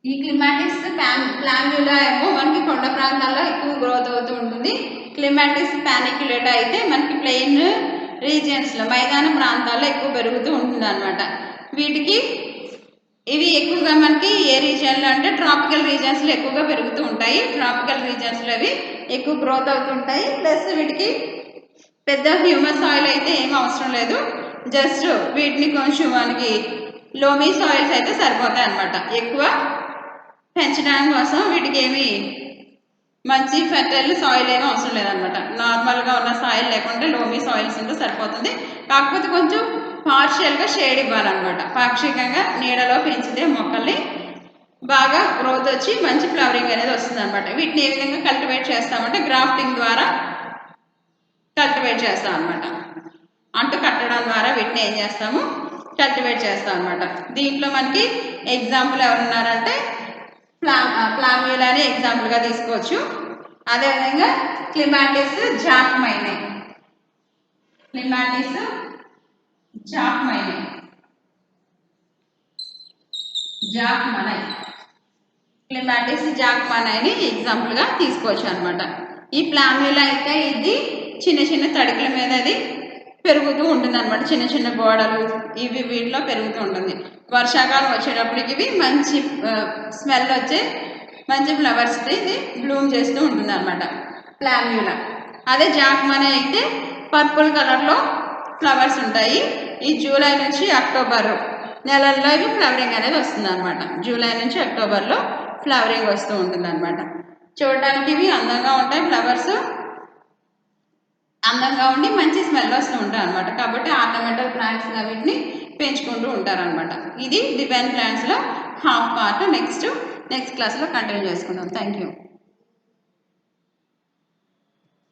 ఈ క్లిమాటిస్ ప్లామ్యులా ఏమో మనకి కొండ ప్రాంతాల్లో ఎక్కువ గ్రోత్ అవుతూ ఉంటుంది. క్లిమాటిస్ పానిక్యులేటా అయితే మనకి ప్లెయిన్ రీజియన్స్లో మైదాన ప్రాంతాల్లో ఎక్కువ పెరుగుతూ ఉంటుంది అనమాట. వీటికి ఇవి ఎక్కువగా మనకి ఏ రీజియన్లో అంటే ట్రాపికల్ రీజియన్స్లో ఎక్కువగా పెరుగుతూ ఉంటాయి. ట్రాపికల్ రీజియన్స్లో అవి ఎక్కువ గ్రోత్ అవుతుంటాయి. ప్లస్ వీటికి పెద్ద హ్యూమస్ సాయిల్ అయితే ఏం అవసరం లేదు. జస్ట్ వీటిని కొంచెం మనకి లోమీ సాయిల్స్ అయితే సరిపోతాయి అనమాట. ఎక్కువ పెంచడానికి కోసం వీటికి ఏమి మంచి ఫెర్టైల్ సాయిల్ ఏమీ అవసరం లేదనమాట. నార్మల్గా ఉన్న సాయిల్ లేకుండా లోమీ సాయిల్స్ ఉంటే సరిపోతుంది. కాకపోతే కొంచెం పార్షియల్గా షేడ్ ఇవ్వాలన్నమాట. పాక్షికంగా నీడలో పెంచితే మొక్కల్ని బాగా గ్రోత్ వచ్చి మంచి ఫ్లవరింగ్ అనేది వస్తుంది అనమాట. వీటిని ఏ విధంగా కల్టివేట్ చేస్తామంటే గ్రాఫ్టింగ్ ద్వారా కల్టివేట్ చేస్తాం అనమాట. అంటు కట్టడం ద్వారా వీటిని ఏం చేస్తాము కల్టివేట్ చేస్తాం అనమాట. దీంట్లో మనకి ఎగ్జాంపుల్ ఎవరున్నారంటే ప్లామ్యులాని ఎగ్జాంపుల్గా తీసుకోవచ్చు. అదేవిధంగా క్లిమాటిస్ జాక్మైనే, క్లిమాటిస్ జాక్మైనే, జాక్మనై, క్లిమాటిస్ జాక్మనైని ఎగ్జాంపుల్గా తీసుకోవచ్చు అనమాట. ఈ ప్లామ్యులా అయితే ఇది చిన్న చిన్న తడికల మీద అది పెరుగుతూ ఉంటుంది అనమాట. చిన్న చిన్న గోడలు ఇవి వీటిలో పెరుగుతూ ఉంటుంది. వర్షాకాలం వచ్చేటప్పటికి ఇవి మంచి స్మెల్ వచ్చే మంచి ఫ్లవర్స్ ఇది బ్లూమ్ చేస్తూ ఉంటుంది అనమాట ప్లామ్యులా. అదే జాక్మనే అయితే పర్పుల్ కలర్లో ఫ్లవర్స్ ఉంటాయి. ఈ జూలై నుంచి అక్టోబర్ నెలల్లో ఇవి ఫ్లవరింగ్ అనేది వస్తుంది అనమాట. జూలై నుంచి అక్టోబర్లో ఫ్లవరింగ్ వస్తూ ఉంటుంది అనమాట. చూడడానికి ఇవి అందంగా ఉంటాయి, ఫ్లవర్స్ అందంగా ఉండి మంచి స్మెల్ వస్తూ ఉంటాయి అనమాట. కాబట్టి ఆర్నమెంటల్ ప్లాంట్స్ వీటిని పెంచుకుంటూ ఉంటారనమాట. ఇది డివైన్ ప్లాంట్స్లో హాఫ్ పార్ట్. నెక్స్ట్ క్లాస్లో కంటిన్యూ చేసుకుందాం. Thank you.